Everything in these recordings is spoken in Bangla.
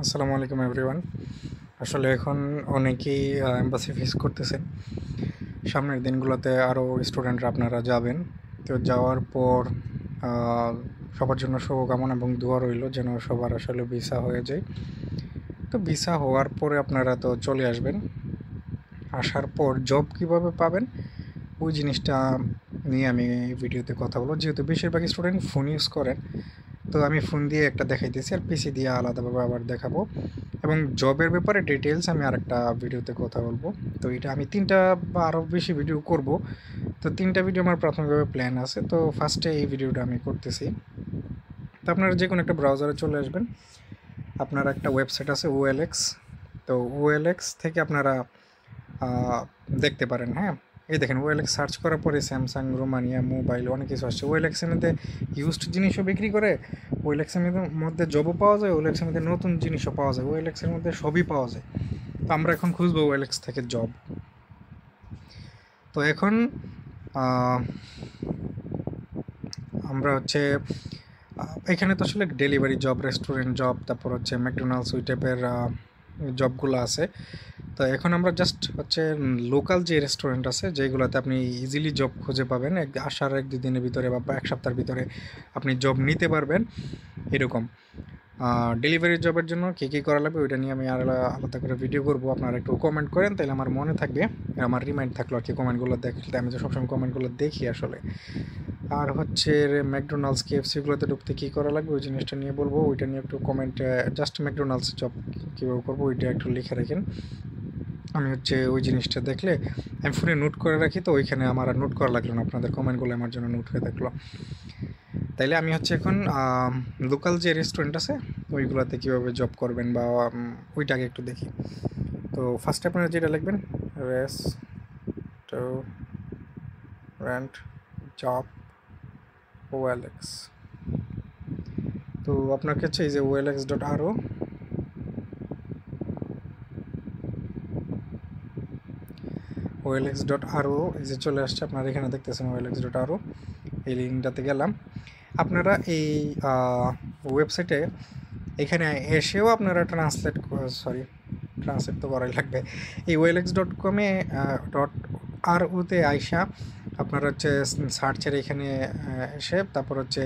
আসসালামু আলাইকুম এভরিওয়ান। আসলে এখন অনেকেই এমবাসি ফেস করতেছেন। সামনের দিনগুলোতে আরও স্টুডেন্টরা আপনারা যাবেন। তো যাওয়ার পর আহ, সবার জন্য শুভকামনা এবং দোয়া রইল যেন সবার আসলে ভিসা হয়ে যায়। তো ভিসা হওয়ার পরে আপনারা তো চলে আসবেন। আসার পর জব কিভাবে পাবেন ওই জিনিসটা নিয়ে আমি এই ভিডিওতে কথা বলবো, যেহেতু বেশিরভাগ স্টুডেন্ট ফোন ইউজ করেন। তো আমি ফোন দিয়ে একটা দেখাইতেছি আর পিসি দিয়ে আলাদাভাবে আবার দেখাবো, এবং জবের ব্যাপারে ডিটেলস আমি আরেকটা ভিডিওতে কথা বলবো। তো এটা আমি 3টা বা আরও বেশি ভিডিও করব। তো 3টা ভিডিও আমার প্রাথমিকভাবে প্ল্যান আছে। তো ফার্স্টে এই ভিডিওটা আমি করতেছি। তো আপনারা যে কোনো একটা ব্রাউজারে চলে আসবেন। আপনার একটা ওয়েবসাইট আছে OLX। তো OLX থেকে আপনারা দেখতে পারেন। হ্যাঁ, এই দেখেন OLX সার্চ করার পরে স্যামসাং, রোমানিয়া, মোবাইল অনেক কিছু আসছে। OLX-এর মধ্যে ইউজড জিনিসও বিক্রি করে, OLX-এর মধ্যে জবও পাওয়া যায়, OLX-এর মধ্যে নতুন জিনিসও পাওয়া যায়, OLX-এর মধ্যে সবই পাওয়া যায়। তো আমরা এখন খুঁজবো OLX থেকে জব। তো এখন আমরা হচ্ছে এখানে তো আসলে ডেলিভারি জব, রেস্টুরেন্ট জব, তারপর হচ্ছে ম্যাকডোনাল্ডস ওই টাইপের জবগুলো আছে। তো এখন আমরা জাস্ট হচ্ছে লোকাল যে রেস্টুরেন্ট আছে যেগুলোতে আপনি ইজিলি জব খুঁজে পাবেন, আসার 1-2 দিনের ভিতরে বা 1 সপ্তাহের ভিতরে আপনি জব নিতে পারবেন এরকম। ডেলিভারি জবের জন্য কী কী করা লাগবে ওইটা নিয়ে আমি আর আলাদা করে ভিডিও করবো। আপনারা একটু কমেন্ট করেন, তাহলে আমার মনে থাকবে, আমার রিমাইন্ড থাকলো আর কি কমেন্টগুলো দেখতে। আমি তো সবসময় কমেন্টগুলো দেখি আসলে। আর হচ্ছে ম্যাকডোনাল্ডস, KFC-গুলোতে ঢুকতে কী করা লাগবে ওই জিনিসটা নিয়ে বলবো। ওইটা নিয়ে একটু কমেন্টে জাস্ট ম্যাকডোনাল্ডস জব কীভাবে করবো ওইটা একটু লিখে রাখেন। আমি হচ্ছে ওই জিনিসটা দেখলে আমি ফোনে নোট করে রাখি, তো ওইখানে আমার আর নোট করা লাগলো না, আপনাদের কমেন্টগুলো আমার জন্য নোট হয়ে থাকলো। তাইলে আমি হচ্ছে এখন লোকাল যে রেস্টুরেন্ট আছে ওইগুলোতে কীভাবে জব করবেন বা ওইটাকে একটু দেখি। তো ফার্স্টে আপনারা যেটা লিখবেন রেস্টুরেন্ট জব OLX। তো আপনার কাছে এই যে OLX.ro, OLX.ro এই যে চলে আসছে, আপনারা এখানে দেখতেছেন OLX.ro। এই লিঙ্কটাতে গেলাম। আপনারা এই ওয়েবসাইটে এখানে এসেও আপনারা ট্রান্সলেট তো করাই লাগবে। এই OLX.com-এ .ro-তে আইসা আপনারা হচ্ছে সার্চের এখানে এসে তারপর হচ্ছে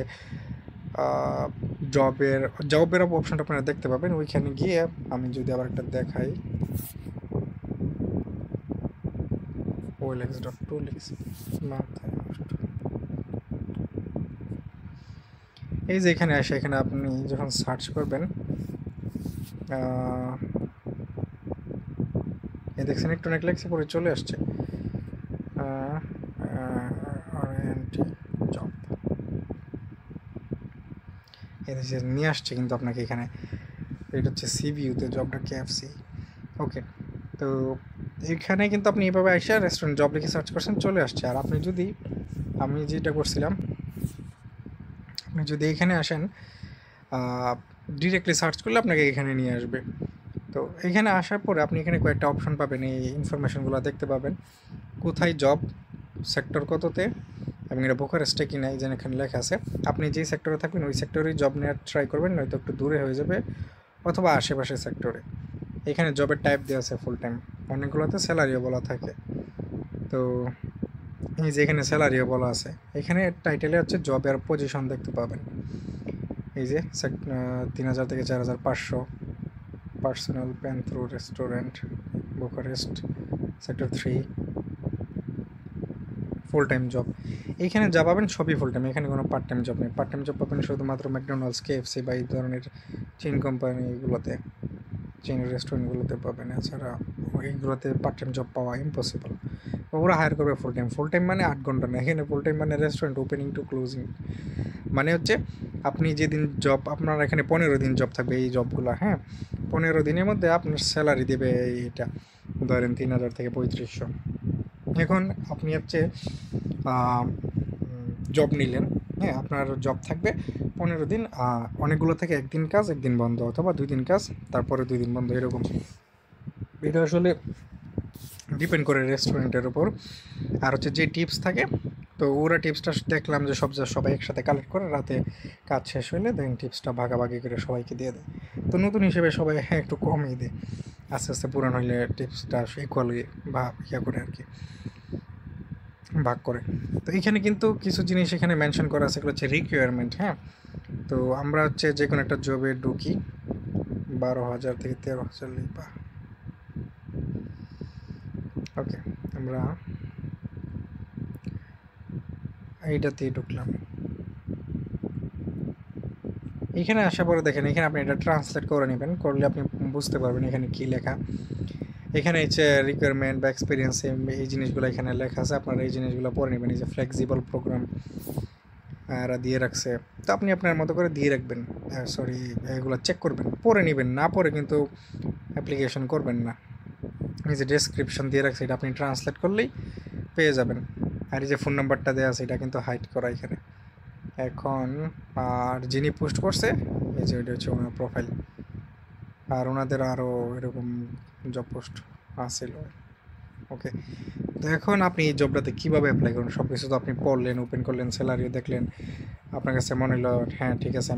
জবের অপশনটা আপনারা দেখতে পাবেন। ওইখানে গিয়ে আমি যদি আবার একটা দেখাই, OLX.2 লিখছি, এই যে এখানে আসে, এখানে আপনি যখন সার্চ করবেন এই দেখছেন একটু অনেক লেখছে পরে চলে আসছে জব, এই যে নিয়ে আসছে কিন্তু আপনাকে এখানে। এটা হচ্ছে সিভিউতে জবটা KFC। ওকে, তো এখানে কিন্তু আপনি এইভাবে আইসা রেস্টুরেন্ট জব লিখে সার্চ করছেন, চলে আসছে। আর আপনি যদি আমি যেটা করছিলাম, আপনি যদি এখানে আসেন ডিরেক্টলি সার্চ করলে আপনাকে এখানে নিয়ে আসবে। তো এখানে আসার পরে আপনি এখানে কয়েকটা অপশন পাবেন, এই ইনফরমেশনগুলো দেখতে পাবেন, কোথায় জব, সেক্টর কততে, এবং এটা বোকারেস্টে কিনা এই যে এখানে লেখা আছে। আপনি যেই সেক্টরে থাকবেন ওই সেক্টরেই জব নেওয়ার ট্রাই করবেন, নয়তো একটু দূরে হয়ে যাবে, অথবা আশেপাশের সেক্টরে। এখানে জবের টাইপ দেওয়া আছে ফুল টাইম, অনেকগুলোতে স্যালারিও বলা থাকে। তো এই যে এখানে স্যালারিও বলা আছে, এখানে টাইটেলে হচ্ছে জবের পজিশন দেখতে পাবেন। এই যে 3000 থেকে 4500, personal pan through restaurant Bucharest, sector 3, full time job. এইখানে যা পাবেন সবই ফুল টাইম, এখানে কোনো পার্ট টাইম জব নেই। পার্ট টাইম জব পাবেন শুধুমাত্র ম্যাকডোনাল্ডস, KFC বা এই ধরনের চেইন কোম্পানিগুলোতে, চেইন রেস্টুরেন্টগুলোতে পাবেন। এছাড়া এইগুলোতে পার্ট টাইম জব পাওয়া ইম্পসিবল। ওরা হায়ার করবে ফুল টাইম। ফুল টাইম মানে 8 ঘন্টা না, এখানে ফুল টাইম মানে রেস্টুরেন্ট ওপেনিং টু ক্লোজিং, মানে হচ্ছে আপনি যেদিন জব, আপনার এখানে 15 দিন জব থাকবে এই জবগুলো। হ্যাঁ, 15 দিনের মধ্যে আপনার স্যালারি দেবে এইটা, ধরেন 3000 থেকে 3500। এখন আপনি হচ্ছে জব নিলেন, হ্যাঁ, আপনার জব থাকবে 15 দিন, অনেকগুলো থেকে 1 দিন কাজ 1 দিন বন্ধ, অথবা 2 দিন কাজ তারপরে 2 দিন বন্ধ, এরকম। এটা আসলে ডিপেন্ড করে রেস্টুরেন্টের উপর। আর হচ্ছে যে টিপস থাকে তো ওরা টিপসটা দেখলাম যে সবাই একসাথে কালেক্ট করে রাতে কাজ শেষ হইলে দেন টিপসটা ভাগাভাগি করে সবাইকে দিয়ে দেয়। তো নতুন হিসেবে সবাই একটু কমই দেয়, আস্তে আস্তে পুরান হইলে টিপসটা ইকুয়ালি বা ইয়া করে আর কি ভাগ করে। তো এখানে কিন্তু কিছু জিনিস এখানে মেনশন করা আছে, এগুলো হচ্ছে রিকোয়ারমেন্ট। হ্যাঁ, তো আমরা হচ্ছে যে কোনো একটা জবে ঢুকি 12,000 থেকে 13,000 লিখবা। ওকে, আমরা এইটাতেই ঢুকলাম। এখানে আসার পরে দেখেন এখানে আপনি এটা ট্রান্সলেট করে নেবেন, করলে আপনি বুঝতে পারবেন এখানে কী লেখা। এখানে হচ্ছে রিকোয়ারমেন্ট বা এক্সপিরিয়েন্স এই জিনিসগুলো এখানে লেখা আছে, আপনারা এই জিনিসগুলো পড়ে নেবেন। এই যে ফ্লেক্সিবল প্রোগ্রাম এরা দিয়ে রাখছে, তো আপনি আপনার মতো করে দিয়ে রাখবেন। সরি, এগুলো চেক করবেন, পড়ে নেবেন, না পড়ে কিন্তু অ্যাপ্লিকেশন করবেন না। এই যে ডেসক্রিপশন দিয়ে রাখছে এটা আপনি ট্রান্সলেট করলেই পেয়ে যাবেন। আর এই যে ফোন নাম্বারটা দেওয়া আছে এটা কিন্তু হাইড করা এখানে এখন। আর যিনি পোস্ট করছে এই যে ওইটা হচ্ছে ওনার প্রোফাইল, আর ওনাদের আরও এরকম জব পোস্ট আসছিল। ওকে, তো এখন আপনি এই জবটাতে কীভাবে অ্যাপ্লাই করুন, সব কিছু তো আপনি পড়লেন, ওপেন করলেন, স্যালারিও দেখলেন, আপনার কাছে মনে হলো হ্যাঁ ঠিক আছে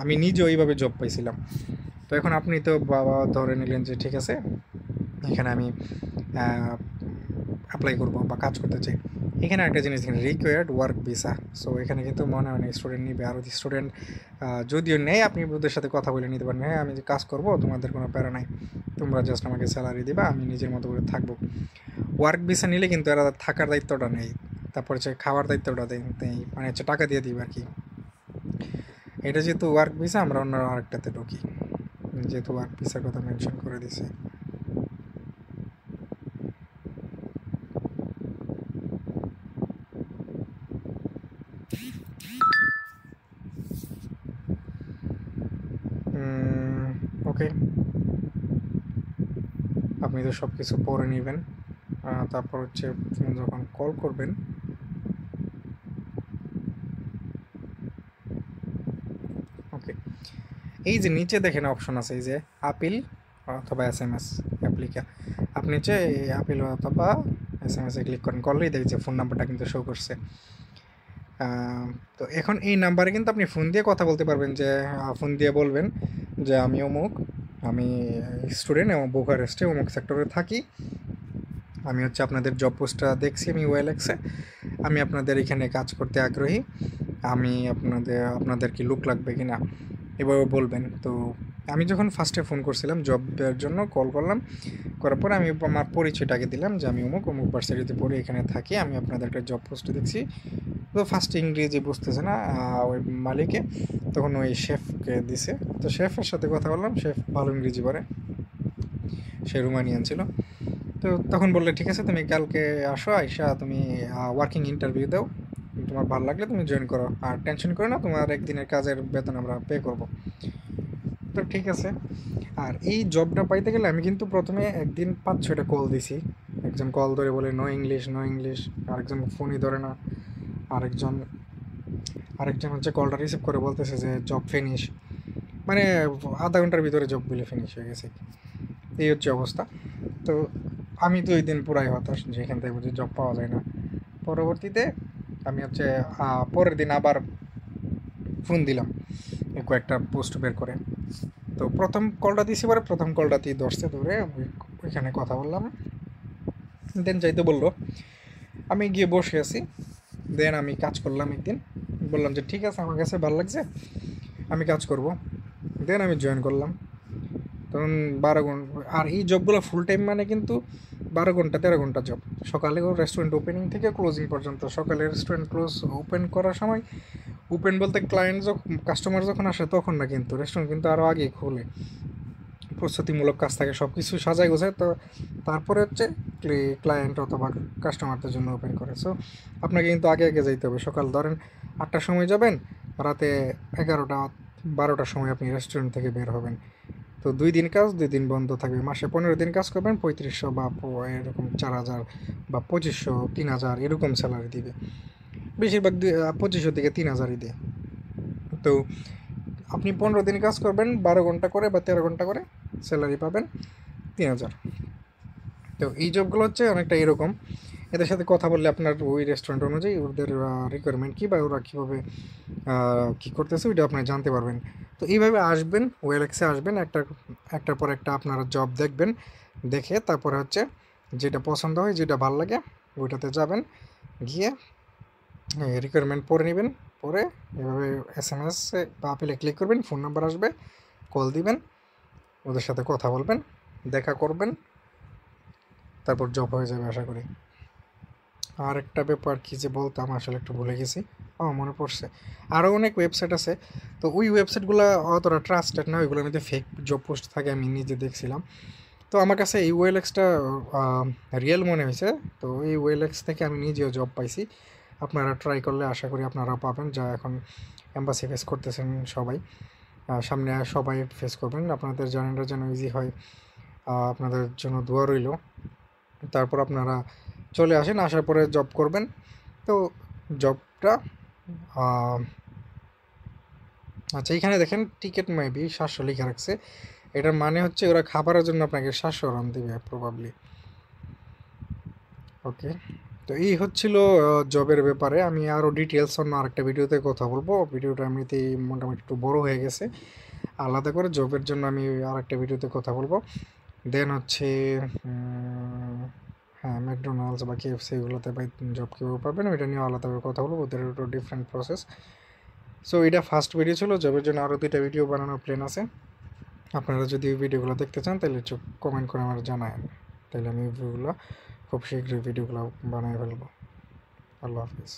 আমি নিজেও এইভাবে জব পাইছিলাম। তো এখন আপনি তো বাবা ধরে নিলেন যে ঠিক আছে এখানে আমি অ্যাপ্লাই করবো বা কাজ করতে চাই। এখানে একটা জিনিস দেখেন, রিকোয়ার্ড ওয়ার্ক ভিসা। সো এখানে কিন্তু মনে হয় না স্টুডেন্ট নিবে, আর স্টুডেন্ট যদিও নেই আপনি ওদের সাথে কথা বলে নিতে পারেন, হ্যাঁ আমি যে কাজ করবো তোমাদের কোনো প্যারা নাই, তোমরা জাস্ট আমাকে স্যালারি দিবা, আমি নিজের মতো করে থাকবো। ওয়ার্ক ভিসা নিলে কিন্তু এরা থাকার দায়িত্বটা নেই, তারপর হচ্ছে খাওয়ার দায়িত্বটা দেয়, মানে হচ্ছে টাকা দিয়ে দিবে আর কি। এটা যেহেতু ওয়ার্ক ভিসা আমরা অন্য আরেকটাতে ঢুকি, যেহেতু ওয়ার্ক ভিসার কথা মেনশন করে দিছে। ওকে, আপনি তো সব কিছু পড়ে নেবেন, তারপর হচ্ছে যখন কল করবেন ওকে, এই যে নিচে দেখেন অপশন আছে এই যে আপিল অথবা SMS অ্যাপ্লিকা, আপনি হচ্ছে আপিল অথবা SMS ক্লিক করেন, করলেই দেখছে ফোন নাম্বারটা কিন্তু শো করছে। তো এখন এই নাম্বারে কিন্তু আপনি ফোন দিয়ে কথা বলতে পারবেন, যে ফোন দিয়ে বলবেন যে আমি অমুক, আমি স্টুডেন্ট এবং বুখারেস্টে অমুক সেক্টরে থাকি, আমি হচ্ছে আপনাদের জব পোস্টটা দেখছি আমি OLX-এ, আমি আপনাদের এখানে কাজ করতে আগ্রহী, আমি আপনাদের কি লুক লাগবে কি না এভাবে বলবেন। তো আমি যখন ফার্স্টে ফোন করছিলাম জবের জন্য কল করলাম, করার পরে আমি আমার পরিচয়টাকে দিলাম যে আমি অমুক ভার্সিটিতে পড়ি, এখানে থাকি, আমি আপনাদের একটা জব পোস্ট দেখছি। তো ফার্স্ট ইংরেজি বুঝতেছে না ওই মালিকে, তখন ওই শেফকে দিছে, তো শেফের সাথে কথা বললাম, শেফ ভালো ইংরেজি পারে, সে রুমানিয়ান ছিল। তো তখন বললে ঠিক আছে তুমি কালকে আসো, আইসা তুমি ওয়ার্কিং ইন্টারভিউ দাও, তোমার ভালো লাগলে তুমি জয়েন করো, আর টেনশন করো না, তোমার একদিনের কাজের বেতন আমরা পে করব। তো ঠিক আছে। আর এই জবটা পাইতে গেলে আমি কিন্তু প্রথমে একদিন 5-6টা কল দিছি, একজন কল ধরে বলে নো ইংলিশ নো ইংলিশ, আরেকজন ফোনই ধরে না, আরেকজন হচ্ছে কলটা রিসিভ করে বলতেছে যে জব ফিনিশ, মানে আধা ঘন্টার ভিতরে জবগুলো ফিনিশ হয়ে গেছে, এই হচ্ছে অবস্থা। তো আমি তো ওই দিন পুরাই হতাশ যে এখান থেকে বুঝি জব পাওয়া যায় না। পরবর্তীতে আমি হচ্ছে পরের দিন আবার ফোন দিলাম কয়েকটা পোস্ট বের করে, তো প্রথম কলটা দিছি, পরে প্রথম কলটাতেই ধরে ওইখানে কথা বললাম, দেন যাইতে বললো, আমি গিয়ে বসে আছি, দেন আমি কাজ করলাম একদিন, বললাম যে ঠিক আছে আমার কাছে ভালো লাগছে আমি কাজ করব, দেন আমি জয়েন করলাম। তখন 12 ঘন্টা, আর এই জবগুলো ফুল টাইম মানে কিন্তু 12 ঘন্টা 13 ঘন্টা জব, সকালে রেস্টুরেন্ট ওপেনিং থেকে ক্লোজিং পর্যন্ত, সকালে রেস্টুরেন্ট ওপেন করার সময়, ওপেন বলতে ক্লায়েন্ট যখন কাস্টমার যখন আসে তখন না, কিন্তু রেস্টুরেন্ট কিন্তু আরও আগেই খোলে, প্রস্তুতিমূলক কাজ থাকে, সব কিছু সাজায় গোছায়, তো তারপরে হচ্ছে ক্লায়েন্ট অথবা কাস্টমারদের জন্য ওপেন করে। সো আপনাকে কিন্তু আগে আগে যাইতে হবে, সকাল ধরেন 8টার সময় যাবেন, রাতে 11টা 12টার সময় আপনি রেস্টুরেন্ট থেকে বের হবেন। তো 2 দিন কাজ 2 দিন বন্ধ থাকবে, মাসে 15 দিন কাজ করবেন, 3500 বা এরকম 4000 বা 2500 3000 এরকম স্যালারি দিবে, বেশিরভাগ 2500 থেকে 3000ই দেয়। তো আপনি 15 দিন কাজ করবেন 12 ঘন্টা করে বা 13 ঘন্টা করে, স্যালারি পাবেন 3000। তো এই জবগুলো হচ্ছে অনেকটা এরকম, এদের সাথে কথা বললে আপনার ওই রেস্টুরেন্ট অনুযায়ী ওদের রিকোয়ারমেন্ট কী বা ওরা কীভাবে কী করতেছে ওইটা আপনি জানতে পারবেন। তো এইভাবে আসবেন, ওয়েলএক্সে আসবেন, একটার পর একটা আপনারা জব দেখবেন, দেখে তারপরে হচ্ছে যেটা পছন্দ হয়, যেটা ভালো লাগে ওইটাতে যাবেন, গিয়ে রিকোয়ারমেন্ট পড়ে নেবেন, পরে এভাবে SMS বা আপেলে ক্লিক করবেন, ফোন নাম্বার আসবে, কল দিবেন, ওদের সাথে কথা বলবেন, দেখা করবেন, তারপর জব হয়ে যাবে আশা করি। আর একটা ব্যাপার কী যে বলতাম, আসলে একটু ভুলে গেছি, মনে পড়ছে, আরও অনেক ওয়েবসাইট আছে। তো ওই ওয়েবসাইটগুলো অতটা ট্রাস্টেড না, ওইগুলোর মধ্যে ফেক জব পোস্ট থাকে, আমি নিজে দেখছিলাম। তো আমার কাছে এই ওয়েলএক্সটা রিয়েল মনে হয়েছে। তো এই ওয়েলএক্স থেকে আমি নিজেও জব পাইছি। আপনারা ট্রাই করলে আশা করি আপনারা পাবেন, যা এখন এম্বাসি ফেস করতেছেন সবাই, সামনে সবাই ফেস করবেন। আপনাদের জার্নিটা যেন ইজি হয়, আপনাদের জন্য দোয়া রইল। তারপর আপনারা চলে আসেন, আসার পরে জব করবেন। তো জবটা আচ্ছা, এখানে দেখেন টিকিট মেবি 700 লিখে রাখছে, এটার মানে হচ্ছে ওরা খাবারের জন্য আপনাকে 700 রান দেবে প্রবাবলি। ওকে, তো এই হচ্ছিল জবের ব্যাপারে। আমি আরও ডিটেলস অন্য আরেকটা ভিডিওতে কথা বলবো। ভিডিওটা এমনিতেই মোটামুটি একটু বড় হয়ে গেছে, আলাদা করে জবের জন্য আমি আরেকটা ভিডিওতে কথা বলবো। দেন হচ্ছে হ্যাঁ, ম্যাকডোনাল্ডস বা KFC এগুলোতে জব কীভাবে পাবেন ওইটা নিয়ে আলাদাভাবে কথা বলবো, ওদের একটু ডিফারেন্ট প্রসেস। সো এটা ফার্স্ট ভিডিও ছিল, জবের জন্য আরও 2টা ভিডিও বানানোর প্ল্যান আছে। আপনারা যদি এই ভিডিওগুলো দেখতে চান তাহলে একটু কমেন্ট করে আমার জানায়েন, তাহলে আমি ভিডিওগুলো খুব শীঘ্রই ভিডিওগুলো বানিয়ে ফেলবো। আল্লাহ হাফিজ।